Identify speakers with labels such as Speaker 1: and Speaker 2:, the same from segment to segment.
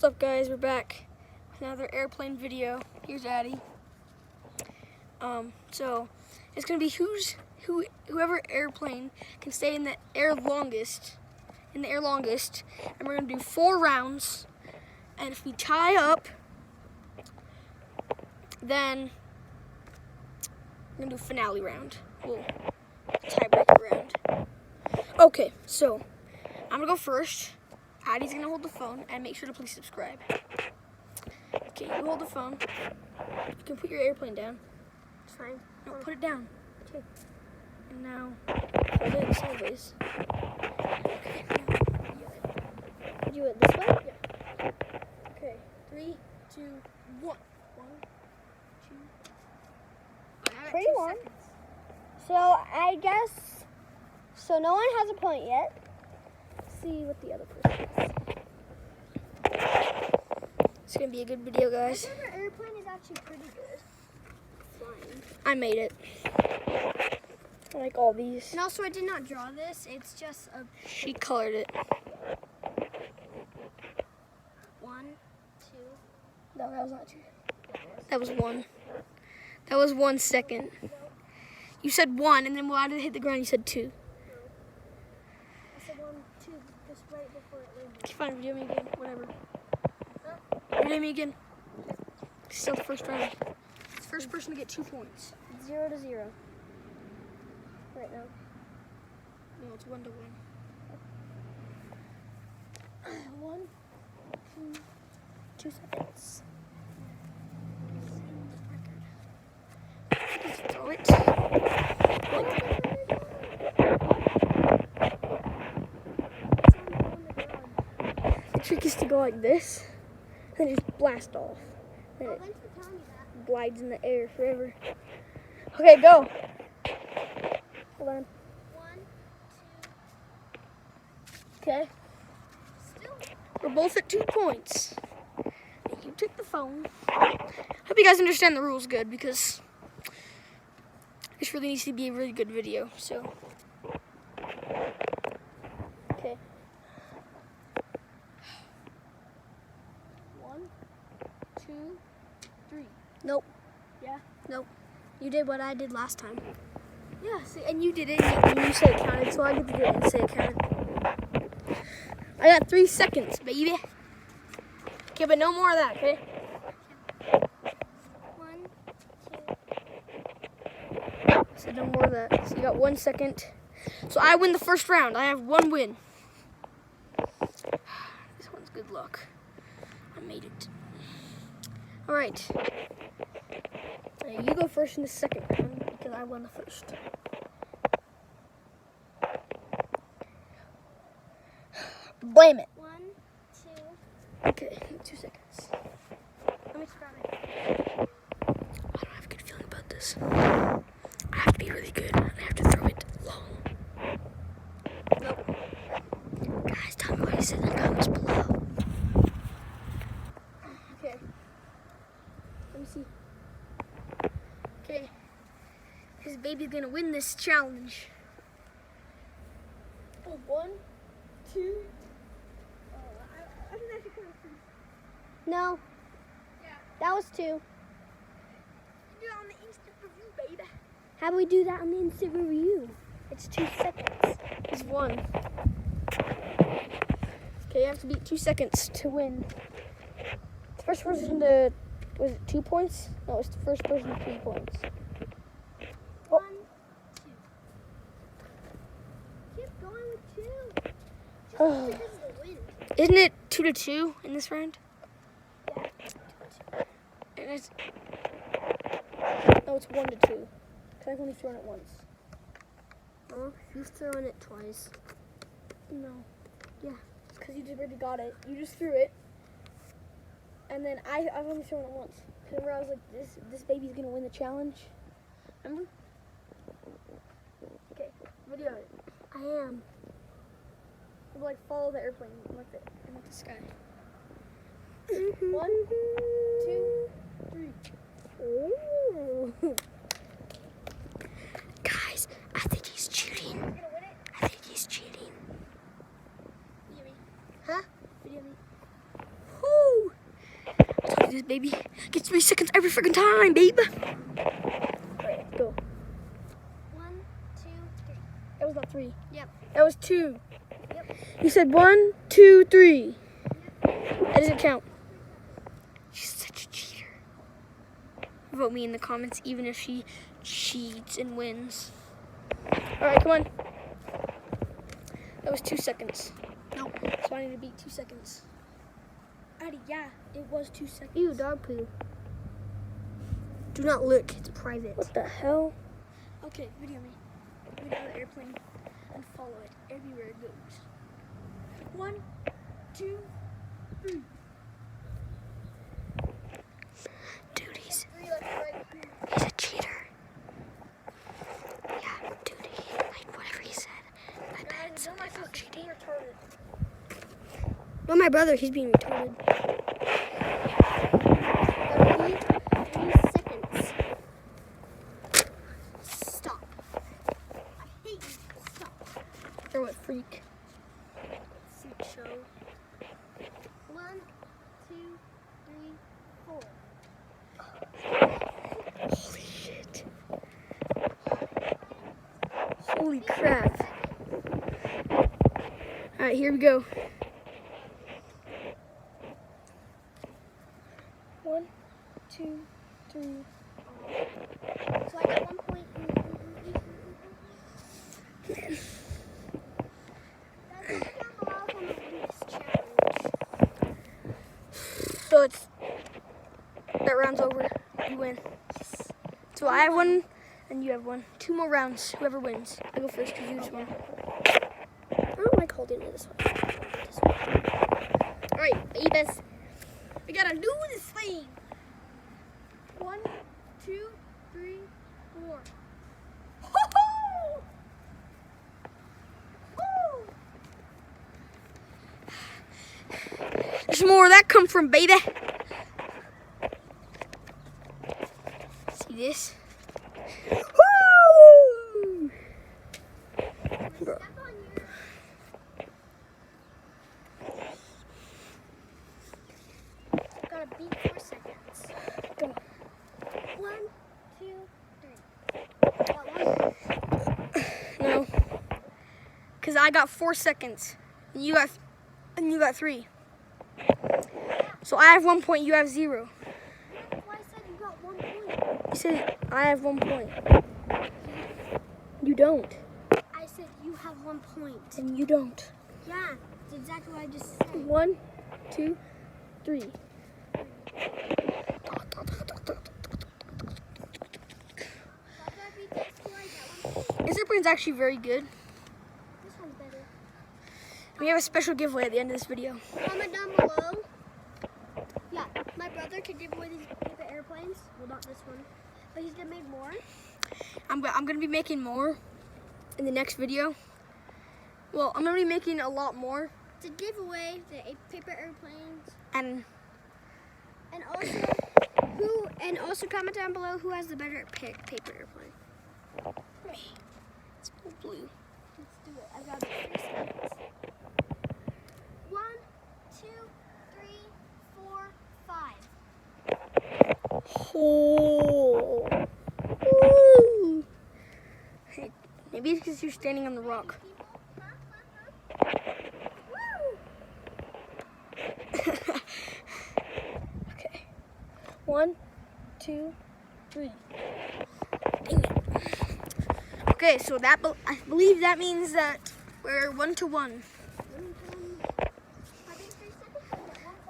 Speaker 1: up, guys? We're back with another airplane video. Here's Addie. So it's gonna be whoever airplane can stay in the air longest, and we're gonna do 4 rounds. And if we tie up, then we're gonna do finale round. Well, tiebreaker round. Okay, so I'm gonna go first. Addie's gonna hold the phone and make sure to please subscribe. Okay, you hold the phone. You can put your airplane down.
Speaker 2: It's fine.
Speaker 1: No, put it down.
Speaker 2: Okay.
Speaker 1: And now hold it sideways. Okay, now
Speaker 2: Do it this way?
Speaker 1: yeah. Okay, 3, 2, 1. 1, 2.
Speaker 2: Pretty long. So I guess, so no one has a point yet. Let's see what the other person has.
Speaker 1: It's gonna be a good video, guys.
Speaker 2: This other airplane is actually pretty good. Flying.
Speaker 1: I made it. I like all these.
Speaker 2: And also I did not draw this. It's just a
Speaker 1: She colored it.
Speaker 2: 1, 2.
Speaker 1: No, that was not 2. That was 1. That was 1 second. You said 1, and then when I did hit the ground, you said 2.
Speaker 2: I said 1, 2, just right before it landed.
Speaker 1: Okay, fine, video me again. Whatever. Video me again. Still the first round. It's first person to get 2 points.
Speaker 2: 0 to 0. Right now.
Speaker 1: No, it's 1 to 1.
Speaker 2: 1, 2, 2 seconds.
Speaker 1: Just throw it. The trick is to go like this, then just blast off. Then it
Speaker 2: Thanks for telling me that.
Speaker 1: glides in the air forever. Okay, go. Hold on.
Speaker 2: 1, 2.
Speaker 1: Okay.
Speaker 2: Still.
Speaker 1: We're both at 2 points. You take the phone. Hope you guys understand the rules good, because this really needs to be a really good video. So, okay. 1, 2, 3. Nope.
Speaker 2: Yeah.
Speaker 1: Nope. You did what I did last time. Yeah. See, and you did it, and you said it counted, so I get to do it and say it counted. I got 3 seconds, baby. Okay, but no more of that, okay?
Speaker 2: 1, 2.
Speaker 1: So no more of that. So you got 1 second. So I win the first round. I have 1 win. This one's good luck. I made it. All right. Now you go first in the second round because I won the first. Blame it.
Speaker 2: 1, 2.
Speaker 1: Okay, 2 seconds.
Speaker 2: Let me start it.
Speaker 1: I don't have a good feeling about this. I have to be really good, and I have to throw it long. Nope. Guys, tell me what you said in the comments below. Okay. Let me see. Okay. His baby's gonna win this challenge. Oh, 1, 2. I think I should come first.
Speaker 2: No.
Speaker 1: Yeah.
Speaker 2: That was 2.
Speaker 1: Do it on the instant review, baby.
Speaker 2: How do we do that on the instant review? It's 2 seconds.
Speaker 1: He's 1. Okay, you have to beat 2 seconds to win. The first person to, was it 2 points? No, it's the first person to 3 points.
Speaker 2: 1, 2. Keep going with 2. Just
Speaker 1: Oh.
Speaker 2: because of the wind.
Speaker 1: Isn't it 2 to 2 in this round?
Speaker 2: Yeah.
Speaker 1: And it's, no, it's 1 to 2. Because I've only thrown it once.
Speaker 2: Oh, you've thrown it twice.
Speaker 1: No. Yeah. It's because you just already got it. You just threw it. And then I've only thrown it once. Because I was like, this baby's going to win the challenge. Remember? Okay, video it.
Speaker 2: I am.
Speaker 1: Like, follow the airplane like the sky.
Speaker 2: Mm-hmm.
Speaker 1: 1, 2, 3.
Speaker 2: Ooh.
Speaker 1: Guys, I think he's cheating. I think he's cheating.
Speaker 2: Huh?
Speaker 1: Whoo! this, baby. Get 3 seconds every freaking time, babe. Alright, go.
Speaker 2: 1, 2, 3.
Speaker 1: That was not 3.
Speaker 2: Yep.
Speaker 1: That was 2.
Speaker 2: Yep.
Speaker 1: You said 1, 2, 3. That doesn't count. She's such a cheater. Vote me in the comments, even if she cheats and wins. Alright, come on. That was 2 seconds. No, so I need to beat 2 seconds. Addie, yeah, it was 2 seconds.
Speaker 2: Ew, dog poo.
Speaker 1: Do not look, it's private.
Speaker 2: What the hell?
Speaker 1: Okay, video me. Go down the airplane and follow it everywhere it goes. 1, 2, 3. Dude, he's a cheater. Yeah, dude, like whatever he said. I bet it's something about cheating. Not my brother, he's being retarded.
Speaker 2: 3 seconds. Stop. I hate you. Stop.
Speaker 1: You're a freak.
Speaker 2: Freak show. 1, 2, 3, 4.
Speaker 1: Holy shit. Holy crap. Alright, here we go. 1, 2, 3.
Speaker 2: So I got 1 point. Guys, comment down below if I'm gonna do this challenge.
Speaker 1: So it's that round's over. You win. So I have 1 and you have 1. 2 more rounds. Whoever wins. I go first because you just won. I don't like holding it this way. Alright, babies. We gotta do this thing. 1, 2, 3, 4. There's more where that come from, baby. See this? Woo! Bro.
Speaker 2: Gotta beat 4 seconds.
Speaker 1: Go.
Speaker 2: 1, 2, 3. Got 1.
Speaker 1: No. Cause I got 4 seconds. And you got 3. So I have 1 point, you have 0.
Speaker 2: Well, I said you got 1 point.
Speaker 1: You said I have 1 point. You don't.
Speaker 2: I said you have 1 point.
Speaker 1: And you don't.
Speaker 2: Yeah, that's exactly what I just said.
Speaker 1: 1, 2, 3. This airplane's actually very good.
Speaker 2: This one's better.
Speaker 1: We have a special giveaway at the end of this video.
Speaker 2: Comment down below. Yeah, my brother could give away these paper airplanes. Well, not this one, but he's gonna make more.
Speaker 1: I'm gonna be making more in the next video. Well, I'm gonna be making a lot more.
Speaker 2: To give away the paper airplanes,
Speaker 1: And
Speaker 2: also comment down below who has the better paper airplane.
Speaker 1: me. It's blue.
Speaker 2: Let's do it. I got 3 seconds. 1, 2, 3, 4, 5.
Speaker 1: Oh. Woo. Hey, maybe it's because you're standing on the rock. Okay. 1, 2, 3. Dang it. Okay, so I believe that means that we're 1 to 1.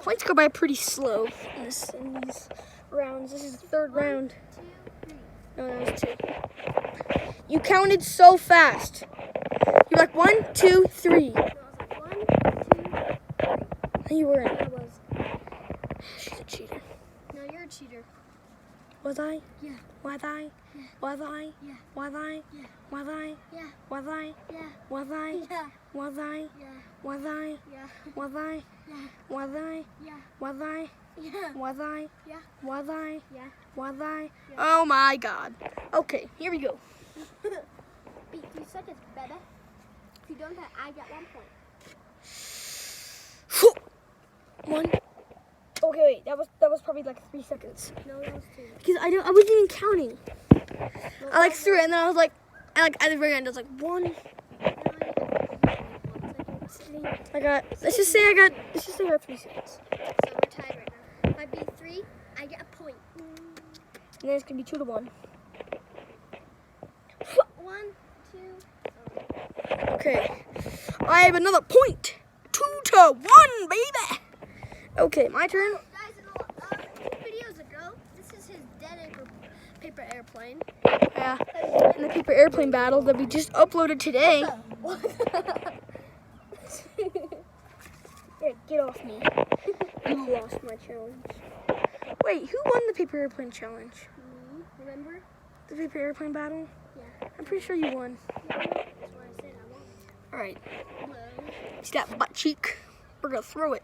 Speaker 1: Points go by pretty slow in these rounds. This is the 3rd round.
Speaker 2: 2, 3.
Speaker 1: No, that was 2. You counted so fast. You're like 1, 2, 3.
Speaker 2: No, I was like 1, 2.
Speaker 1: No, you weren't.
Speaker 2: I was.
Speaker 1: She's a cheater.
Speaker 2: No, you're a cheater.
Speaker 1: Was I?
Speaker 2: Yeah.
Speaker 1: Was I?
Speaker 2: Yeah.
Speaker 1: Was I?
Speaker 2: Yeah.
Speaker 1: Was I?
Speaker 2: Yeah.
Speaker 1: Was I?
Speaker 2: Yeah.
Speaker 1: Was I?
Speaker 2: Yeah.
Speaker 1: Was I?
Speaker 2: Yeah.
Speaker 1: Was I?
Speaker 2: Yeah.
Speaker 1: Was I?
Speaker 2: Yeah.
Speaker 1: Was I?
Speaker 2: Yeah.
Speaker 1: Was I?
Speaker 2: Yeah.
Speaker 1: Was I?
Speaker 2: Yeah.
Speaker 1: Was I?
Speaker 2: Yeah.
Speaker 1: Was I?
Speaker 2: Yeah.
Speaker 1: Was I?
Speaker 2: Yeah.
Speaker 1: Oh my God. Okay, here we go.
Speaker 2: Beat 3 seconds, baby. If you don't, I get 1 point.
Speaker 1: 1. Okay, wait. wait, that was probably like 3 seconds.
Speaker 2: No, that was 2.
Speaker 1: Because I wasn't even counting. I like threw it and then I was like, at the very end I was like 1. Let's just say I got 3 seconds.
Speaker 2: So we're tied right now. If I beat 3, I get a point.
Speaker 1: And then it's gonna be 2 to 1.
Speaker 2: 1, 2.
Speaker 1: Okay. I have another point. 2 to 1, baby. Okay, my turn.
Speaker 2: Guys, 2 videos ago, this is his dead paper airplane.
Speaker 1: Yeah. In the paper airplane battle that we just uploaded today. Yeah, get off me. You lost my challenge. Wait, who won the paper airplane challenge?
Speaker 2: Me, remember?
Speaker 1: The paper airplane battle?
Speaker 2: Yeah.
Speaker 1: I'm pretty sure you won.
Speaker 2: That's what I said. I won.
Speaker 1: Alright.
Speaker 2: Hello.
Speaker 1: See that butt cheek? We're gonna throw it.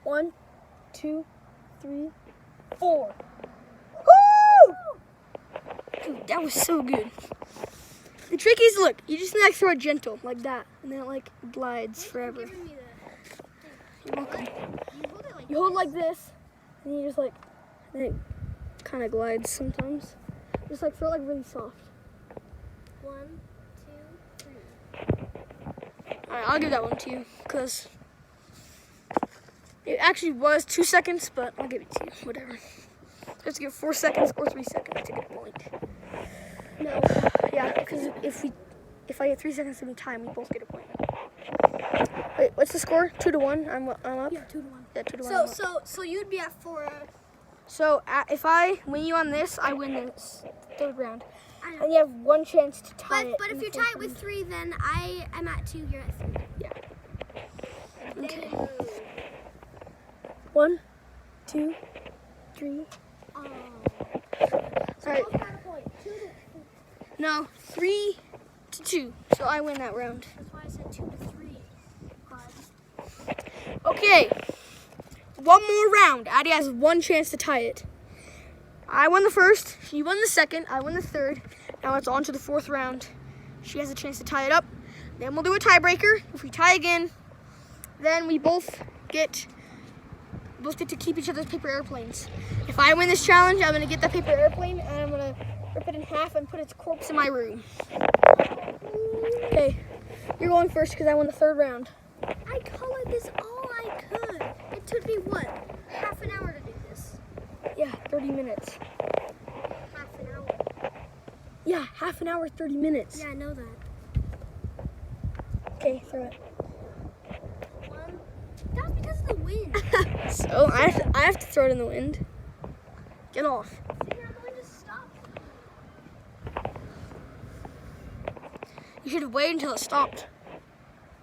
Speaker 1: 1, 2, 3, 4. Woo! Dude, that was so good. The trick is, look, you just need to throw it gentle, like that, and then it like glides forever.
Speaker 2: You're giving me
Speaker 1: You're welcome.
Speaker 2: you hold it like
Speaker 1: You hold it like this, and you just like, and it kind of glides sometimes. Just like throw it like really soft.
Speaker 2: 1, 2, 3.
Speaker 1: Alright, I'll give that one to you, because it actually was 2 seconds, but I'll give it to you, whatever. You have to give 4 seconds or 3 seconds to get a point.
Speaker 2: No.
Speaker 1: Yeah, because if I get 3 seconds to be time, we both get a point. Wait, what's the score? 2 to 1. I'm up.
Speaker 2: Yeah, 2 to 1.
Speaker 1: Yeah, 2 to 1.
Speaker 2: So you'd be at 4.
Speaker 1: So if I win you on this, I win this 3rd round,
Speaker 2: I know.
Speaker 1: and you have 1 chance to tie it.
Speaker 2: But
Speaker 1: in
Speaker 2: if
Speaker 1: the
Speaker 2: you're
Speaker 1: 4th
Speaker 2: tied with
Speaker 1: round.
Speaker 2: 3, then I am at 2. You're at 3.
Speaker 1: Yeah. Okay.
Speaker 2: Then,
Speaker 1: 1, 2, 3.
Speaker 2: oh.
Speaker 1: All right.
Speaker 2: Both got a point. 2 to.
Speaker 1: No, 3 to 2. So I win that round.
Speaker 2: That's why I said 2 to 3.
Speaker 1: Okay. 1 more round. Addie has 1 chance to tie it. I won the first. She won the second. I won the third. Now it's on to the 4th round. She has a chance to tie it up. Then we'll do a tiebreaker. If we tie again, then we both get to keep each other's paper airplanes. If I win this challenge, I'm gonna get that paper airplane and I'm gonna rip it in half and put its corpse in my room. Okay, you're going first because I won the 3rd round.
Speaker 2: I colored this all I could. It took me what? Half an hour to do this.
Speaker 1: Yeah, 30 minutes.
Speaker 2: Half an hour.
Speaker 1: Yeah, half an hour, 30 minutes.
Speaker 2: Yeah, I know that.
Speaker 1: Okay, throw it.
Speaker 2: 1. That was because of the wind.
Speaker 1: So I have to throw it in the wind. Get off.
Speaker 2: See, now the wind just stopped.
Speaker 1: You should have waited until it stopped.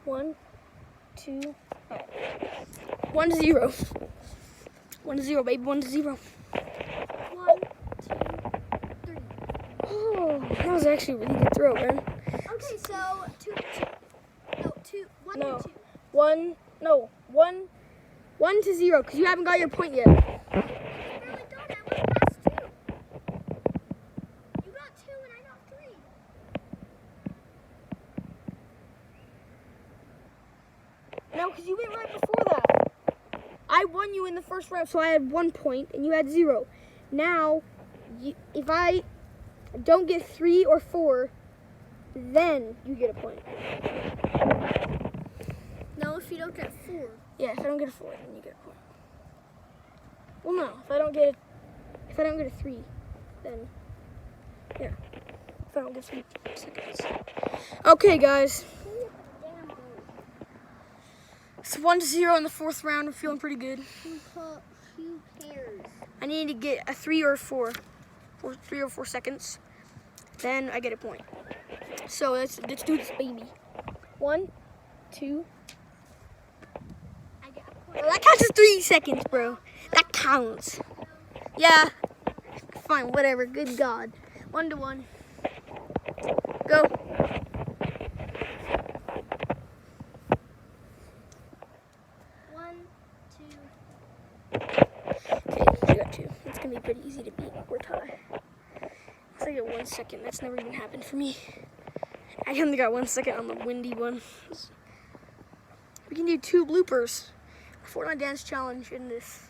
Speaker 1: 1, 2, 1 to 0. 1 to 0, baby. 1 to 0.
Speaker 2: 1, 2, 3.
Speaker 1: Oh, that was actually a really good throw, man.
Speaker 2: Okay, so 2 to 2. No, 2. 1
Speaker 1: No.
Speaker 2: to 2.
Speaker 1: 1 to 0, because you haven't got your point yet.
Speaker 2: I barely done. I went past 2. You got 2 and I got 3.
Speaker 1: No, because you went right before that. I won you in the first round, so I had 1 point, and you had 0. Now, if I don't get 3 or 4, then you get a point.
Speaker 2: No, if you don't get 4.
Speaker 1: Yeah, if I don't get a 4, then you get a point. Well, no, if I don't get a 3, then yeah. If I don't get 3 seconds. Okay, guys.
Speaker 2: Damn boy.
Speaker 1: It's 1 to 0 in the 4th round. I'm feeling pretty good.
Speaker 2: Who cares?
Speaker 1: I need to get a 3 or 4, or 3 or 4 seconds. Then I get a point. So let's do this, baby. 1, 2.
Speaker 2: I get a point.
Speaker 1: Well, that counts as 3 seconds, bro. That counts. Yeah. Fine, whatever. Good God. 1 to 1. Go.
Speaker 2: 1, 2.
Speaker 1: Okay, you got 2. It's gonna be pretty easy to beat. We're tied. Looks like I get 1 second. That's never even happened for me. I only got 1 second on the windy one. We can do 2 bloopers. Fortnite dance challenge in this.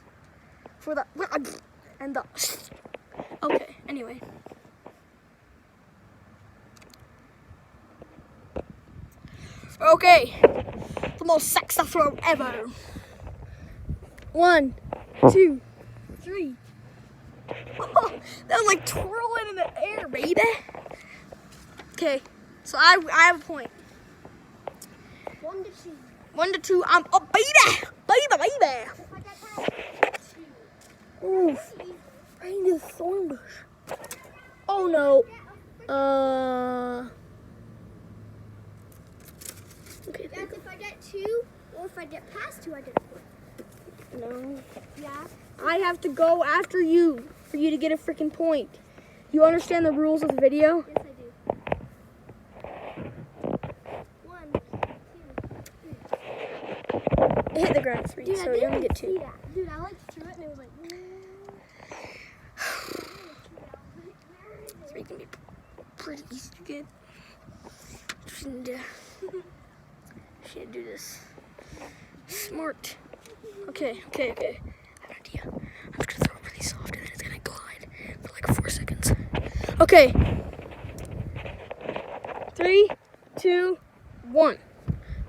Speaker 1: For the and the. Okay. Anyway. Okay. The most sexy throw ever. 1, 2, 3. Oh, that was like twirling in the air, baby. Okay, so I have a point.
Speaker 2: 1 to 2.
Speaker 1: 1 to 2. I'm up, baby. Baby.
Speaker 2: If I get past 2.
Speaker 1: Oof. Right into the thorn bush. Oh no. Okay.
Speaker 2: That's if I get 2, or if I get past 2, I get a point.
Speaker 1: No.
Speaker 2: Yeah.
Speaker 1: I have to go after you for you to get a freaking point. You understand the rules of the video?
Speaker 2: Yes, I do. 1, 2, 3.
Speaker 1: It hit the ground 3,
Speaker 2: Dude,
Speaker 1: so you only get 2.
Speaker 2: see that. Dude, I like threw it and it was like.
Speaker 1: 3 can be pretty easy to get. Should do this. Smart. Okay. I have an idea. I'm just gonna throw it really soft and then it's gonna glide for like 4 seconds. Okay. 3, 2, 1.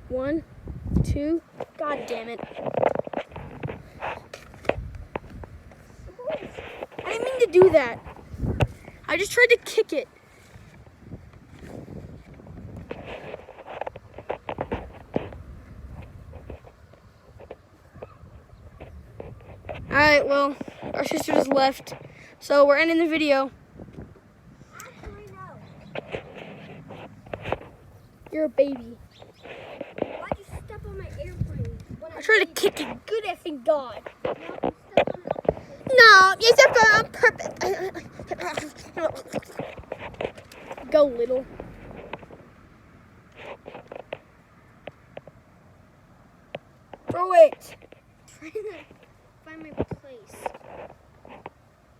Speaker 1: 1, 2. God damn it. I didn't mean to do that. I just tried to kick it. Alright, well, our sister just left. So we're ending the video.
Speaker 2: Actually, no.
Speaker 1: You're a baby.
Speaker 2: Why'd you step on my airplane?
Speaker 1: I tried to kick it. Good effing God.
Speaker 2: No, you stepped on it.
Speaker 1: No, you stepped on purpose. Go, little. Throw it.
Speaker 2: Trying to find my place.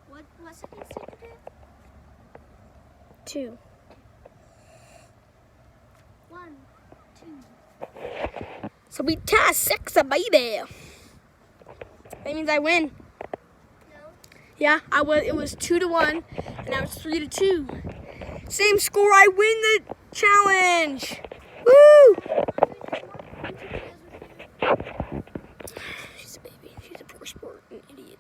Speaker 2: What seconds did you get?
Speaker 1: 2.
Speaker 2: 1, 2.
Speaker 1: So we tie 6 a baby. That means I win.
Speaker 2: No.
Speaker 1: Yeah, I was. It was 2 to 1, and now it's 3 to 2. Same score. I win the challenge. Woo! She's a baby. She's a poor sport, an idiot.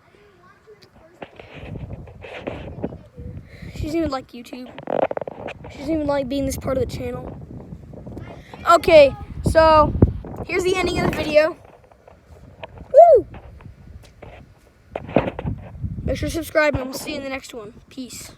Speaker 1: She doesn't even like YouTube. She doesn't even like being this part of the channel. Okay, so here's the ending of the video. Woo! Make sure to subscribe and we'll see you in the next one. Peace.